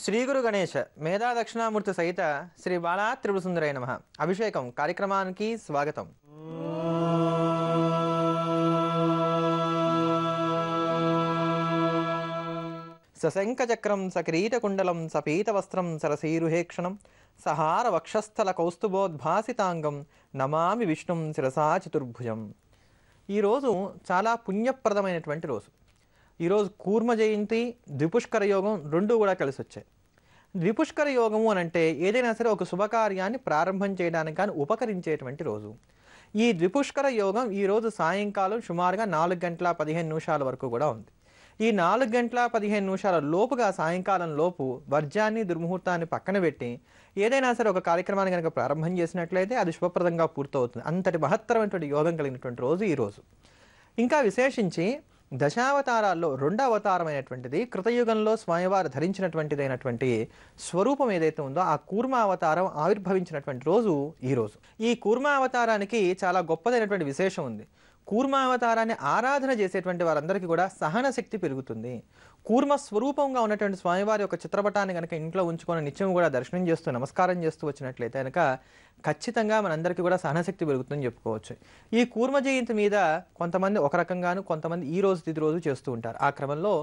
శ్రీ గురు గణేష మేధా దక్షిణామూర్తి సహిత శ్రీ బాలా త్రిపుర సుందరై నమః అభిషేకం కార్యక్రమానికి స్వాగతం. సశంఖ చక్రం సకిరీటకుండలం సపీతవస్త్రం సరసీరుహేక్షణం సహార వక్షస్థల కౌస్తుభోద్భాసితాంగం నమామి విష్ణుం శిరసా చతుర్భుజం. ఈరోజు చాలా పుణ్యప్రదమైనటువంటి రోజు. ఈరోజు కూర్మ జయంతి, ద్విపుష్కర యోగం రెండూ కూడా కలిసి వచ్చాయి. ద్విపుష్కర యోగము అని అంటే ఏదైనా సరే ఒక శుభకార్యాన్ని ప్రారంభం చేయడానికి కానీ ఉపకరించేటువంటి రోజు. ఈ ద్విపుష్కర యోగం ఈరోజు సాయంకాలం సుమారుగా 4:15 వరకు కూడా ఉంది. ఈ 4:15 లోపుగా సాయంకాలం లోపు వర్జాన్ని దుర్ముహూర్తాన్ని పక్కన పెట్టి ఏదైనా సరే ఒక కార్యక్రమాన్ని కనుక ప్రారంభం చేసినట్లయితే అది శుభప్రదంగా పూర్తవుతుంది. అంతటి మహత్తరమైనటువంటి యోగం కలిగినటువంటి రోజు ఈరోజు. ఇంకా విశేషించి దశావతారాల్లో రెండవ అవతారమైనటువంటిది కృతయుగంలో స్వామివారు ధరించినటువంటిదైనటువంటి స్వరూపం ఏదైతే ఉందో ఆ కూర్మావతారం ఆవిర్భవించినటువంటి రోజు ఈరోజు. ఈ కూర్మావతారానికి చాలా గొప్పదైనటువంటి విశేషం ఉంది. కూర్మావతారాన్ని ఆరాధన చేసేటువంటి వారందరికీ కూడా సహన శక్తి పెరుగుతుంది. కూర్మ స్వరూపంగా ఉన్నటువంటి స్వామివారి యొక్క చిత్రపటాన్ని కనుక ఇంట్లో ఉంచుకొని నిత్యం కూడా దర్శనం చేస్తూ నమస్కారం చేస్తూ వచ్చినట్లయితే కనుక ఖచ్చితంగా మనందరికీ కూడా సహనశక్తి పెరుగుతుందని చెప్పుకోవచ్చు. ఈ కూర్మ జయంతి మీద కొంతమంది ఒక రకంగాను, కొంతమంది ఈ రోజు తిది రోజు చేస్తూ ఉంటారు. ఆ క్రమంలో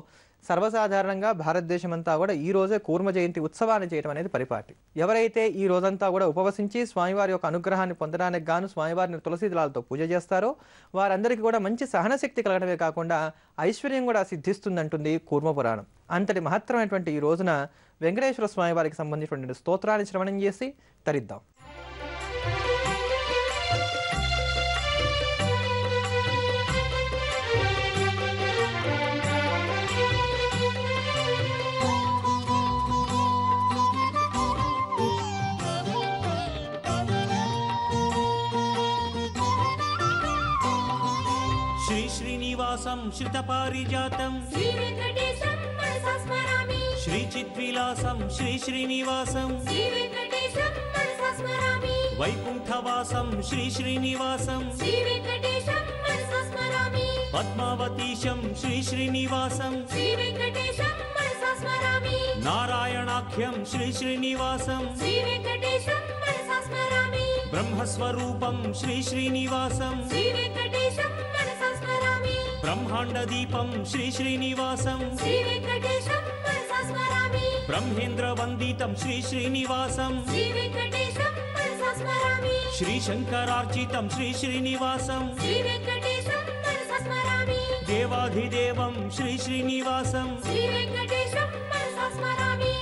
సర్వసాధారణంగా భారతదేశం అంతా కూడా ఈ రోజే కూర్మ జయంతి ఉత్సవాన్ని చేయడం అనేది పరిపాటి. ఎవరైతే ఈ రోజంతా కూడా ఉపవసించి స్వామివారి యొక్క అనుగ్రహాన్ని పొందడానికి గాను స్వామివారిని తులసి దళాలతో పూజ చేస్తారో వారందరికీ కూడా మంచి సహనశక్తి కలగడమే కాకుండా ఐశ్వర్యం కూడా సిద్ధిస్తుందంటుంది కూర్మ పురాణం. అంతటి మహత్తరమైనటువంటి ఈ రోజున వెంకటేశ్వర స్వామి వారికి సంబంధించినటువంటి స్తోత్రాన్ని శ్రవణం చేసి తరిద్దాం. శ్రీనివాసం శ్రితపారిజాతం శ్రీ వెంకటేశం మనసా స్మరామి. శ్రీ చిద్విలాసం శ్రీ శ్రీనివాసం శ్రీ వెంకటేశం మనసా స్మరామి. వైకుంఠవాసం శ్రీ శ్రీనివాసం శ్రీ వెంకటేశం మనసా స్మరామి. పద్మావతీశం శ్రీ శ్రీనివాసం శ్రీ వెంకటేశం మనసా స్మరామి. నారాయణాఖ్యం శ్రీ శ్రీనివాసం శ్రీ వెంకటేశం మనసా స్మరామి. బ్రహ్మస్వరూపం శ్రీ శ్రీనివాసం శ్రీ వెంకటేశం మనసా స్మరామి. బ్రహ్మాండ దీపం శ్రీ శ్రీనివాసం శ్రీ వెంకటేశం మనసా స్మరామి. బ్రహ్మేంద్ర వందితం శ్రీ శ్రీనివాసం శ్రీ వెంకటేశం మనసా స్మరామి. శ్రీ శంకరార్చితం శ్రీ శ్రీనివాసం శ్రీ వెంకటేశం మనసా స్మరామి. దేవాధిదేవం శ్రీ శ్రీనివాసం శ్రీ వెంకటేశం మనసా స్మరామి.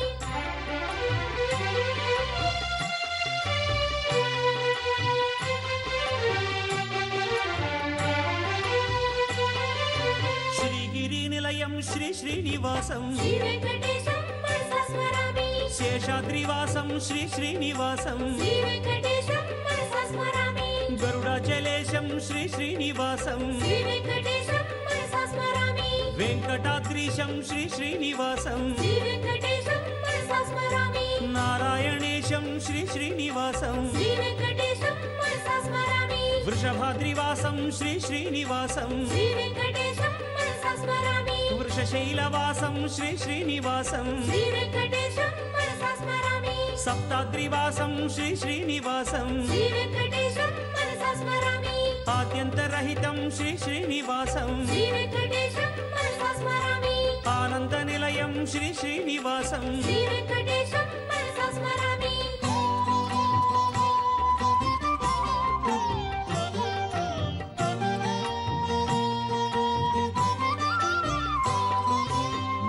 శ్రీగిరి నిలయం శ్రీ శ్రీనివాసం శ్రీ వెంకటేశం మనసా స్మరామి. శేషాద్రివాసం శ్రీ శ్రీనివాసం శ్రీ వెంకటేశం మనసా స్మరామి. గరుడాచలేశం శ్రీ శ్రీనివాసం శ్రీ వెంకటేశం మనసా స్మరామి. వెంకటాద్రీశం శ్రీ శ్రీనివాసం శ్రీ వెంకటేశం మనసా స్మరామి. నారాయణేశం శ్రీ శ్రీనివాసం శ్రీ వెంకటేశం మనసా స్మరామి. వృషభాద్రివాసం శ్రీ శ్రీనివాసం శ్రీ వెంకటేశం మనసా స్మరామి. వృషశైలవాసం శ్రీ శ్రీనివాసం శ్రీ వెంకటేశం మనసా స్మరామి. సప్తాద్రివాసం శ్రీ శ్రీనివాసం శ్రీ వెంకటేశం మనసా స్మరామి. ఆద్యంతరహితం శ్రీ శ్రీనివాసం శ్రీ వెంకటేశం మనసా స్మరామి. ఆనంద నిలయం శ్రీ శ్రీనివాసం శ్రీ వెంకటేశం మనసా స్మరామి.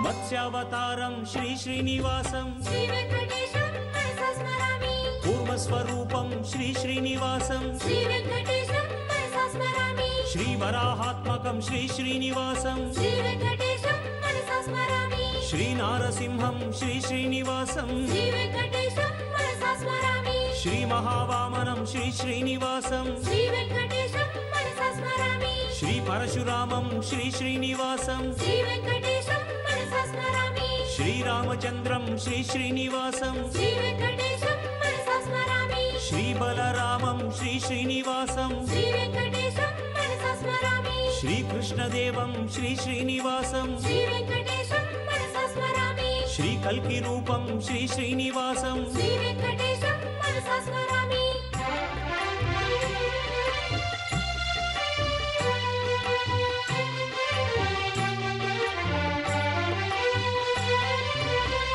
మత్స్యావతారం శ్రీ శ్రీనివాసం శ్రీ వెంకటేశం మనసా స్మరామి. కూర్మస్వరూపం శ్రీ శ్రీనివాసం శ్రీ వెంకటేశం మనసా స్మరామి. శ్రీ వరాహాత్మకం శ్రీ శ్రీనివాసం శ్రీ వెంకటేశం మనసా స్మరామి. శ్రీ నారసింహం శ్రీ శ్రీనివాసం శ్రీ వెంకటేశం మనసా స్మరామి. శ్రీ మహావామనం శ్రీ శ్రీనివాసం శ్రీ వెంకటేశం మనసా స్మరామి. శ్రీ పరశురామం శ్రీ శ్రీనివాసం శ్రీ వెంకటేశం మనసా స్మరామి. శ్రీరామచంద్రం శ్రీ శ్రీనివాసం శ్రీ వెంకటేశం మనసా స్మరామి. శ్రీ బలరామం శ్రీ శ్రీనివాసం శ్రీ వెంకటేశం మనసా స్మరామి. శ్రీకృష్ణదేవం శ్రీ శ్రీనివాసం శ్రీ వెంకటేశం మనసా స్మరామి. శ్రీ కల్కి రూపం శ్రీ శ్రీనివాసం శ్రీ వెంకటేశం మనసా స్మరామి.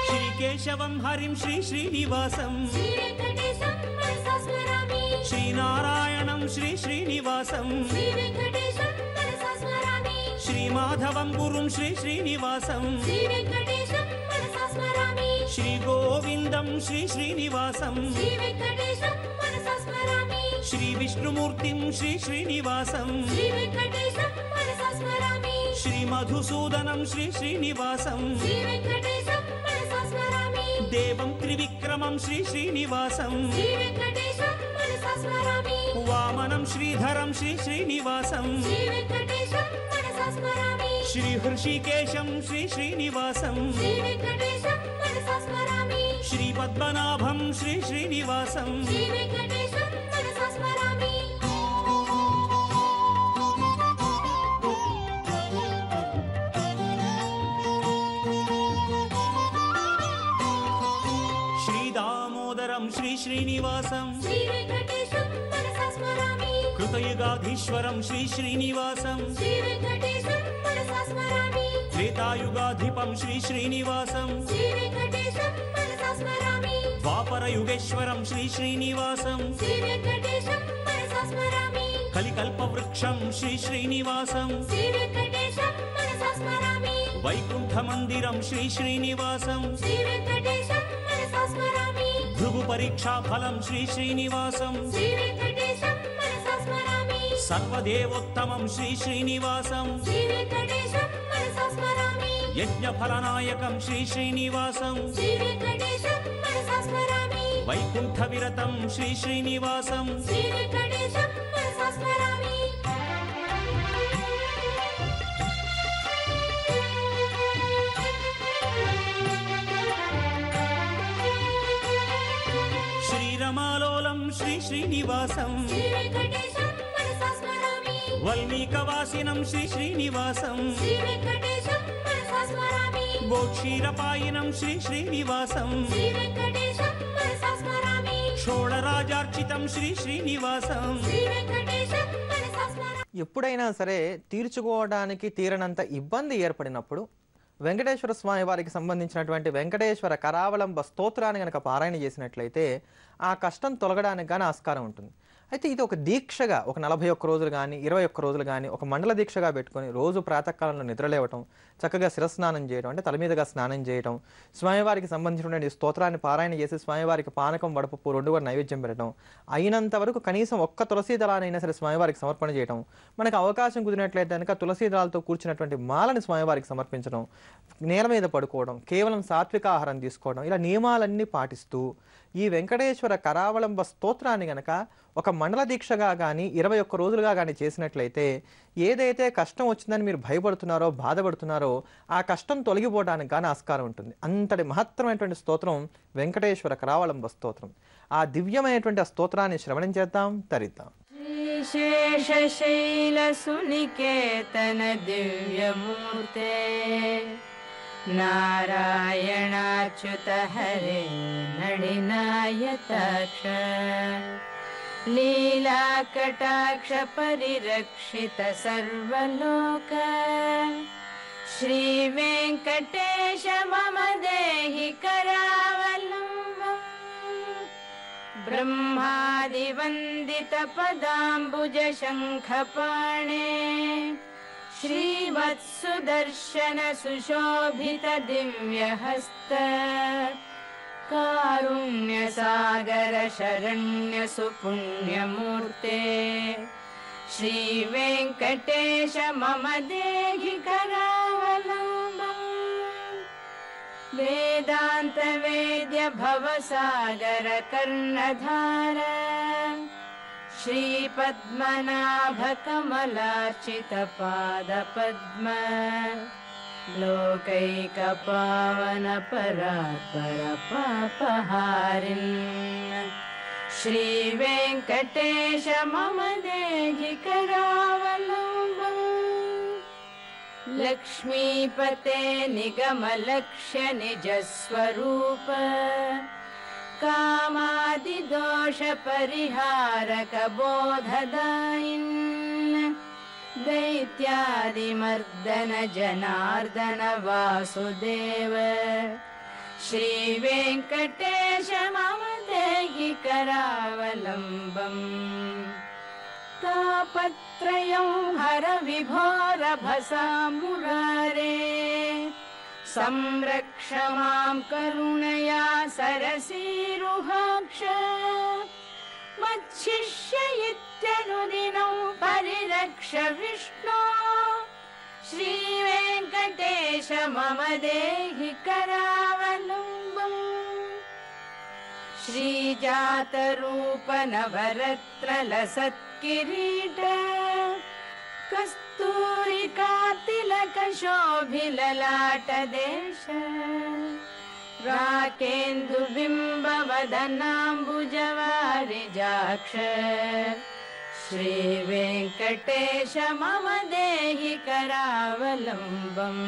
శ్రీ కేశవం హరిం శ్రీ శ్రీనివాసం శ్రీ వెంకటేశం మనసా స్మరామి. శ్రీనారాయణం శ్రీ శ్రీనివాసం శ్రీ వెంకటేశం మనసా స్మరామి. శ్రీ మాధవం గురుం శ్రీ శ్రీనివాసం శ్రీ వెంకటేశం మనసా స్మరామి. శ్రీ గోవిందం శ్రీ శ్రీనివాసం శ్రీ వెంకటేశం మనసా స్మరామి. శ్రీ విష్ణుమూర్తిం శ్రీ శ్రీనివాసం శ్రీ వెంకటేశం మనసా స్మరామి. శ్రీ మధుసూదనం శ్రీ శ్రీనివాసం శ్రీ వెంకటేశం మనసా స్మరామి. దేవం త్రివిక్రమం శ్రీ శ్రీనివాసం శ్రీ వెంకటేశం మనసా స్మరామి. వామనం శ్రీధరం శ్రీ శ్రీనివాసం శ్రీ వెంకటేశం మనసా స్మరామి. శ్రీ హృషికేశం శ్రీ శ్రీనివాసం శ్రీ వెంకటేశం మనసా స్మరామి. శ్రీ పద్మనాభం శ్రీ శ్రీనివాసం శ్రీ వెంకటేశం మనసా స్మరామి. శ్రీ దామోదరం శ్రీ శ్రీనివాసం శ్రీ వెంకటేశం మనసా స్మరామి. కృతయుగాధీశ్వరం శ్రీ శ్రీనివాసం శ్రీ వెంకటేశం మనసా స్మరామి. త్రేతాయుగాధిపం శ్రీ శ్రీనివాసం శ్రీ వెంకటేశం మనసా స్మరామి. ద్వాపరయుగేశ్వరం శ్రీ శ్రీనివాసం శ్రీ వెంకటేశం మనసా స్మరామి. కలికల్పవృక్షం శ్రీ శ్రీనివాసం శ్రీ వెంకటేశం మనసా స్మరామి. వైకుంఠ మందిరం శ్రీ శ్రీనివాసం శ్రీ వెంకటేశం మనసా స్మరామి. భృగు పరీక్షాఫలం శ్రీ శ్రీనివాసం శ్రీ వెంకటేశం మనసా స్మరామి. సర్వదేవోత్తమం శ్రీ శ్రీనివాసం శ్రీ వెంకటేశం మనసా స్మరామి. యజ్ఞఫలనాయకం శ్రీ శ్రీనివాసం శ్రీ వెంకటేశం మనసా స్మరామి. వైకుంఠ విరతం శ్రీ శ్రీనివాసం శ్రీ వెంకటేశం మనసా స్మరామి. శ్రీరమాలోలం శ్రీ శ్రీనివాసం శ్రీ వెంకటేశం మనసా స్మరామి. వల్మీకవాసినం శ్రీ శ్రీనివాసం శ్రీ వెంకటేశం మనసా స్మరామి. గోక్షీరపాయినం శ్రీ శ్రీనివాసం శ్రీ వెంకటేశం మనసా స్మరామి. షోడరాజార్చితం శ్రీ శ్రీనివాసం శ్రీ వెంకటేశం మనసా స్మరామి. ఎప్పుడైనా సరే తీర్చుకోవడానికి తీరనంత ఇబ్బంది ఏర్పడినప్పుడు వెంకటేశ్వర స్వామి వారికి సంబంధించినటువంటి వెంకటేశ్వర కరావలంబ స్తోత్రాన్ని కనుక పారాయణ చేసినట్లయితే ఆ కష్టం తొలగడానికి కానీ ఆస్కారం ఉంటుంది. అయితే ఇది ఒక దీక్షగా ఒక 41 రోజులు కానీ 21 రోజులు కానీ ఒక మండల దీక్షగా పెట్టుకొని రోజు ప్రాతకాలంలో నిద్రలేవటం, చక్కగా శిరస్నానం చేయడం అంటే తల మీదుగా స్నానం చేయడం, స్వామివారికి సంబంధించినటువంటి స్తోత్రాన్ని పారాయణ చేసి స్వామివారికి పానకం వడపప్పు 2 కూడా నైవేద్యం పెట్టడం, అయినంత వరకు కనీసం ఒక్క తులసీ దళానైనా సరే స్వామివారికి సమర్పణ చేయడం, మనకు అవకాశం కుదిరినట్లయితే కనుక తులసీ దళాలతో కూర్చున్నటువంటి మాలని స్వామివారికి సమర్పించడం, నేల మీద పడుకోవడం, కేవలం సాత్విక ఆహారం తీసుకోవడం, ఇలా నియమాలన్నీ పాటిస్తూ ఈ వెంకటేశ్వర కరావలంబ స్తోత్రాన్ని గనక ఒక మండల దీక్షగా కానీ 21 రోజులుగా కానీ చేసినట్లయితే ఏదైతే కష్టం వచ్చిందని మీరు భయపడుతున్నారో బాధపడుతున్నారో ఆ కష్టం తొలగిపోవడానికి కానీ ఆస్కారం ఉంటుంది. అంతటి మహత్తరమైనటువంటి స్తోత్రం వెంకటేశ్వర కరావలంబ స్తోత్రం. ఆ దివ్యమైనటువంటి ఆ స్తోత్రాన్ని శ్రవణం చేద్దాం, తరిద్దాం. श्रीशेषशैलसुनिकेतन दिव्यमूर्ते नारायणाच्युत हरे नडिनायताक्ष लीलाकटाक्ष परिरक्षित सर्वलोक श्रीवेङ्कटेश मम देहि करावलम्बम् ब्रह्मादिवन्दित पदाम्बुज शङ्खपाणे श्रीवत्सुदर्शन सुशोभित दिव्यहस्त कारुण्यसागर शरण्य सुपुण्यमूर्ते श्रीवेङ्कटेश मम देहि करावलम्बम् वेदान्त वेद्य भवसागर कर्णधार श्रीपद्मनाभ कमलार्चित पादपद्म लोकैकपावन परात्पर पापहारिन् श्रीवेङ्कटेश मम देहि करावलम्बम् लक्ष्मीपते निगमलक्ष्य निजस्वरूप कामादिदोषपरिहारकबोधदायिन् दैत्यादिमर्दन जनार्दन वासुदेव श्रीवेङ्कटेश मम देहि करावलम्बम् तापत्रयं हर विभोरभसा मुरारे संरक्ष मां करुणया सरसीरुहाक्ष मच्छिष्य इत्यनुदिनं परिरक्ष विष्णो श्रीवेङ्कटेश मम देहि करावलम्बम् श्रीजातरूप नवरत्नलसत्किरीट कस्तूरिकातिलकशोभिललाटदेश राकेन्दुबिम्बवदनाम्बुजवारिजाक्ष श्रीवेङ्कटेश मम देहि करावलम्बम्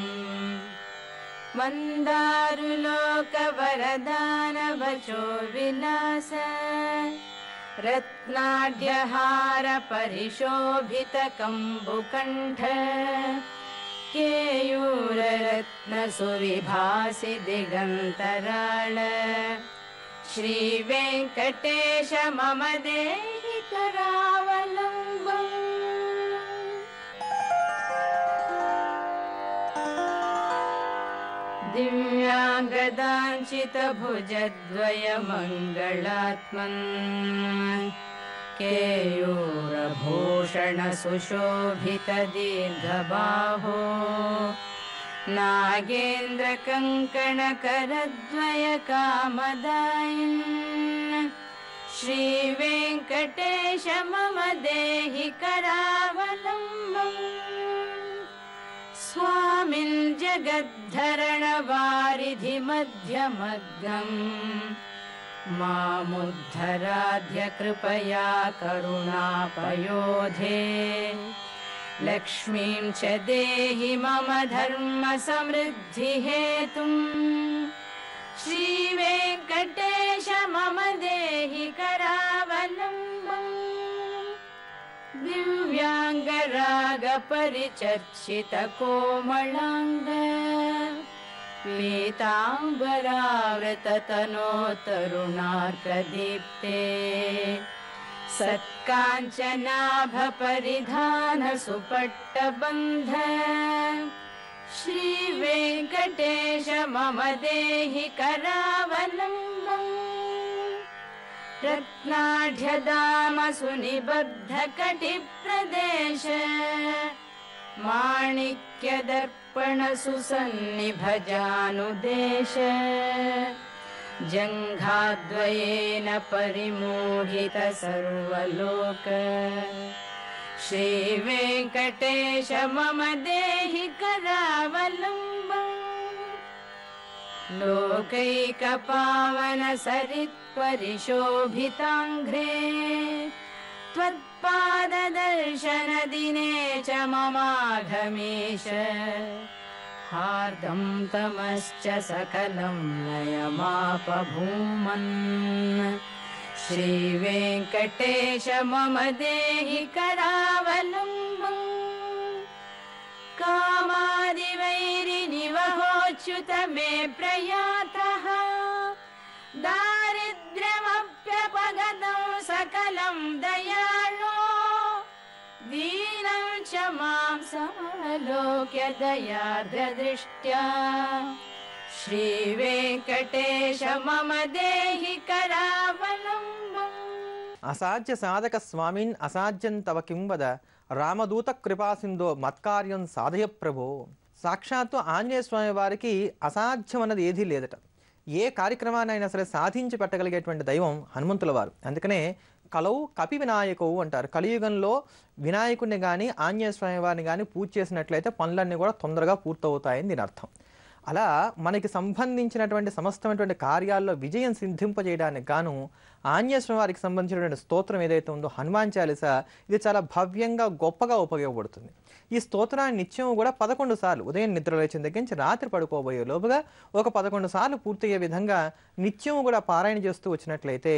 मन्दारुलोकवरदानवचो विलास रत्नाढ्यहार परिशोभितकम्बुकण्ठ केयूररत्नसुविभासि दिगन्तराळ श्रीवेङ्कटेश मम देहि करावलम्बम् दिव्याङ्गदाञ्चितभुजद्वयमङ्गलात्मन् केयूरभूषणसुशोभितदीर्घबाहो नागेन्द्रकङ्कणकरद्वयकामदायिन् श्रीवेङ्कटेश मम देहि करावलम्बम् स्वामिन् जगद्धरण वारिधि मध्यमग्नम् मामुद्धराध्य कृपया करुणापयोधे लक्ष्मीं च देहि मम धर्म समृद्धि हेतुम् श्रीवेङ्कटेश मम देहि करावलम्बम् दिव्याङ्गरागपरिचर्चित कोमलाङ्ग पीताम्बरावृततनो तरुणार्कदीप्ते सत्काञ्चनाभपरिधान सुपट्टबन्ध श्रीवेङ्कटेश मम देहि करावलम्बम् रत्नाढ्यदाम सुनिबद्धकटिप्रदेश माणिक्यदर्पण सुसन्निभजानुदेश जङ्घाद्वयेन परिमोहित सर्वलोक श्रीवेङ्कटेश मम देहि करावलम्बम् लोकैकपावन सरित्परिशोभिताङ्घ्रे त्वत्पाददर्शनदिने च ममाघमेश हार्दं तमश्च सकलं लयमापभूमन् श्रीवेङ्कटेश मम देहि करावलम्बम् कामादिवैरिनिवहोच्युत मे प्रयातः दारिद्र्यमप्यपगतं सकलं दयाळो दीनं च मां समलोक्य दयार्द्रदृष्ट्या श्रीवेङ्कटेश मम देहि करावलम्बम् అసాధ్య సాధక స్వామిన్ అసాధ్యం తవ కిం వద రామదూత కృపాసింధో మత్కార్యం సాధయ ప్రభో. సాక్షాత్తు ఆంజనేయ స్వామి వారికి అసాధ్యం అన్నది ఏదీ లేదట. ఏ కార్యక్రమాన్నైనా సరే సాధించి పెట్టగలిగేటువంటి దైవం హనుమంతుల వారు. అందుకనే కలౌ కపి వినాయకవు అంటారు. కలియుగంలో వినాయకుడిని కానీ ఆంజనేయ స్వామి వారిని కానీ పూజ చేసినట్లయితే పనులన్నీ కూడా తొందరగా పూర్తవుతాయని దీని అర్థం. అలా మనకి సంబంధించినటువంటి సమస్తమైనటువంటి కార్యాల్లో విజయం సిద్ధింపజేయడానికి గాను ఆంజనేయ స్వామి వారికి సంబంధించినటువంటి స్తోత్రం ఏదైతే ఉందో హనుమాన్ చాలీస, ఇది చాలా భవ్యంగా గొప్పగా ఉపయోగపడుతుంది. ఈ స్తోత్రాన్ని నిత్యం కూడా 11 సార్లు ఉదయం నిద్ర లేచిన దగ్గర నుంచి రాత్రి పడుకోబోయే లోపుగా ఒక 11 సార్లు పూర్తయ్యే విధంగా నిత్యం కూడా పారాయణ చేస్తూ వచ్చినట్లయితే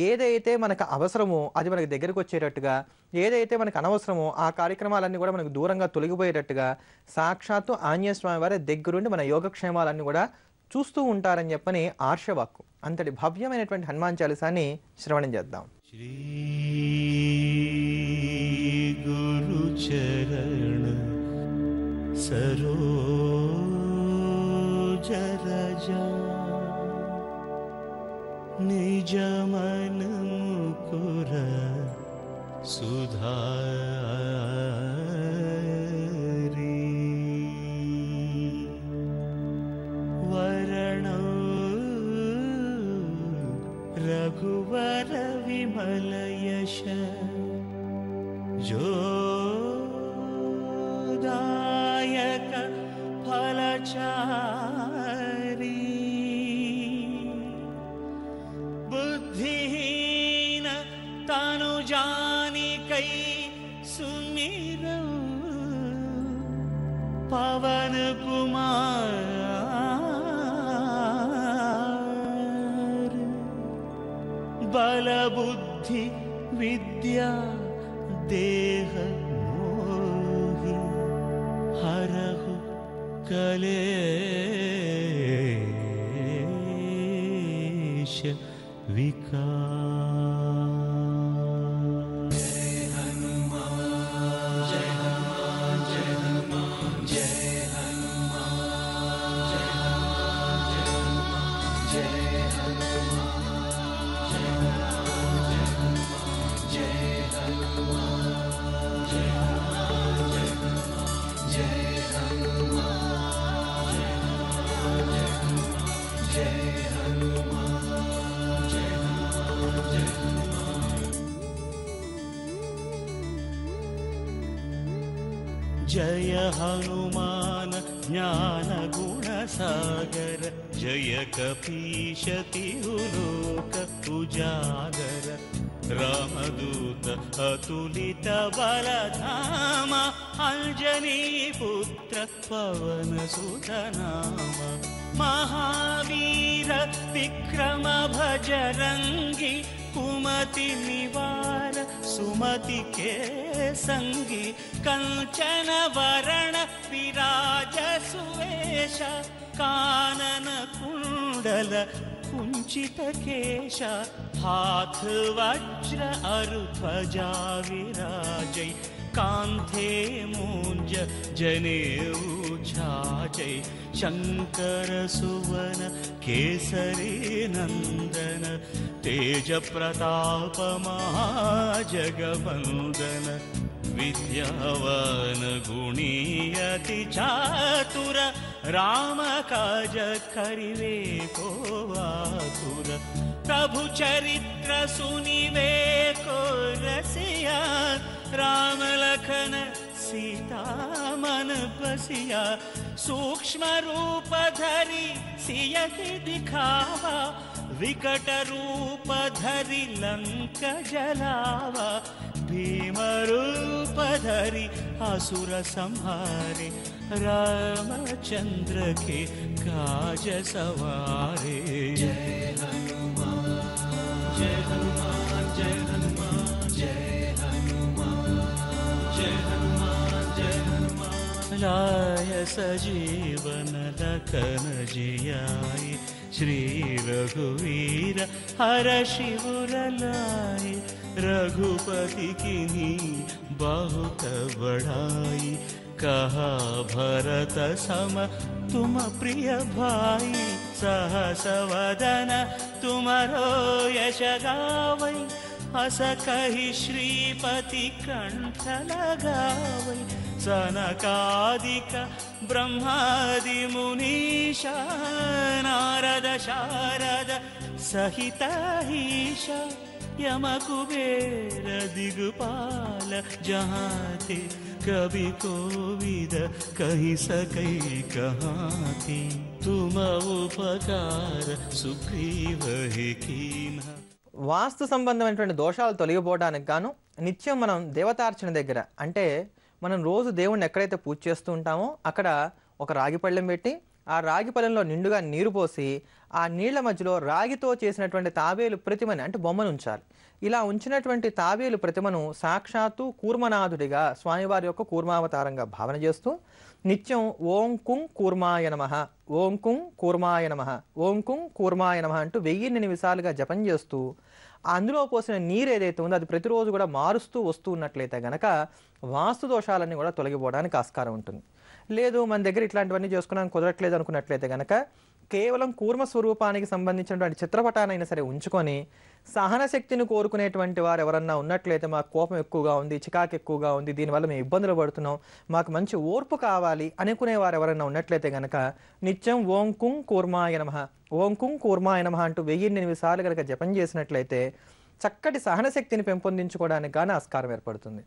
ఏదైతే మనకు అవసరమో అది మనకి దగ్గరకు వచ్చేటట్టుగా, ఏదైతే మనకు అనవసరమో ఆ కార్యక్రమాలన్నీ కూడా మనకు దూరంగా తొలగిపోయేటట్టుగా సాక్షాత్తు ఆంజనేయ స్వామి వారి దగ్గరుండి మన యోగక్షేమాలన్నీ కూడా చూస్తూ ఉంటారని చెప్పని ఆర్షవాక్కు. అంతటి భవ్యమైనటువంటి హనుమాన్ చాలీసాని శ్రవణం చేద్దాం. श्री गुरु चरण सरोज रजा निज मन मुकुर सुधारी वरण रघुवर विमल यश जोदायक फलचारी बुद्धिहीन तनु जानिकै सुमिरौ पवन कुमार बल बुद्धि विद्या देह मोहि हरहु कलेश विकार। जय हनुमान जय हनुमान जय हनुमान जय हनुमान जय हनुमान जय हनुमान जय हनुमान ज्ञान गुण सागर जय कपीश तिहुलोक उजागर रामदूत अतुलित बलधामा अंजनी पुत्र पवन सुत नाम महावीर विक्रम भजरंगी कुमति निवार सुमति के संगी कंचन वरण विराज सुवेश कानन कुंडल कुंचित केश हाथ वज्र अरुध्वजा विराजै कांधे मूंज जनेऊ छाजै शंकर सुवन केसरी नंदन तेज प्रताप महाजगवंदन विद्यावान गुणी अति चातुर राम काज करिवे को आतुर प्रभु चरित्र सुनिवे को रसिया राम लखन सीता मन बसिया सूक्ष्म रूप धरि सियहि दिखावा विकट रूप धरि लंक जलावा भीम रूप धरि असुर संहारे रामचंद्र के काज सवारे। जय हनुमान जय हनुमान जय हनुमान जय लाय सजीवन लखन जियाय श्री रघुवीर हर शिवर लाय रघुपति किन्हीं बहुत बड़ाई कहा भरत सम तुम प्रिय भाई सहस वदन तुमरो यश गावै हस कहि श्रीपति कंठ लगावै सनकादिक ब्रह्मादि मुनीशा नारद शारद सहित ईशा यम कुबेर दिगपाल जहाँ ते कवि कोविद कहीं सकै कहाँ थी तुम उपकार सुग्रीव ही कीन्हा। వాస్తు సంబంధమైనటువంటి దోషాలు తొలగిపోవడానికి గాను నిత్యం మనం దేవతార్చన దగ్గర అంటే మనం రోజు దేవుణ్ణి ఎక్కడైతే పూజ చేస్తూ ఉంటామో అక్కడ ఒక రాగి పళ్ళెం పెట్టి ఆ రాగి పళ్ళెంలో నిండుగా నీరు పోసి ఆ నీళ్ల మధ్యలో రాగితో చేసినటువంటి తాబేలు ప్రతిమని అంటే బొమ్మను ఉంచాలి. ఇలా ఉంచినటువంటి తాబేలు ప్రతిమను సాక్షాత్తు కూర్మనాథుడిగా స్వామివారి యొక్క కూర్మావతారంగా భావన చేస్తూ నిత్యం ఓం కుం కూర్మాయ నమః, ఓం కుం కూర్మాయ నమః, ఓం కుం కూర్మాయ నమః అంటూ 1000 నిమిషాలుగా జపం చేస్తూ అందులో పోసిన నీరు ఏదైతే ఉందో అది ప్రతిరోజు కూడా మారుస్తూ వస్తూ ఉన్నట్లయితే గనక వాస్తు దోషాలన్నీ కూడా తొలగిపోవడానికి ఆస్కారం ఉంటుంది. లేదు మన దగ్గర ఇట్లాంటివన్నీ చేసుకున్నాం కుదరట్లేదు అనుకున్నట్లయితే గనక కేవలం కూర్మ స్వరూపానికి సంబంధించినటువంటి చిత్రపటానైనా సరే ఉంచుకొని సహన శక్తిని కోరుకునేటువంటి వారు ఎవరన్నా ఉన్నట్లయితే మాకు కోపం ఎక్కువగా ఉంది, చికాకు ఎక్కువగా ఉంది, దీనివల్ల మేము ఇబ్బందులు పడుతున్నాం, మాకు మంచి ఓర్పు కావాలి అనుకునే వారు ఎవరన్నా ఉన్నట్లయితే గనక నిత్యం ఓం కుం కూర్మాయ నమః, ఓం కుం కూర్మాయ నమః అంటూ 1000 నిమిషాలు కనుక జపం చేసినట్లయితే చక్కటి సహన శక్తిని పెంపొందించుకోవడానికి గాను ఆస్కారం ఏర్పడుతుంది.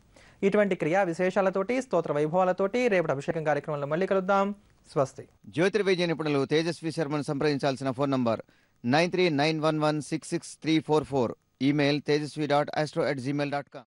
ఇటువంటి క్రియా విశేషాలతోటి స్తోత్ర వైభవాలతోటి రేపటి అభిషేకం కార్యక్రమంలో మళ్ళీ కలుద్దాం. స్వస్తి. జ్యోతిర్వైద్య నిపుణులు తేజస్వి శర్మను సంప్రదించాల్సిన ఫోన్ నంబర్ 9391166344. Email tejasvi.astro@gmail.com.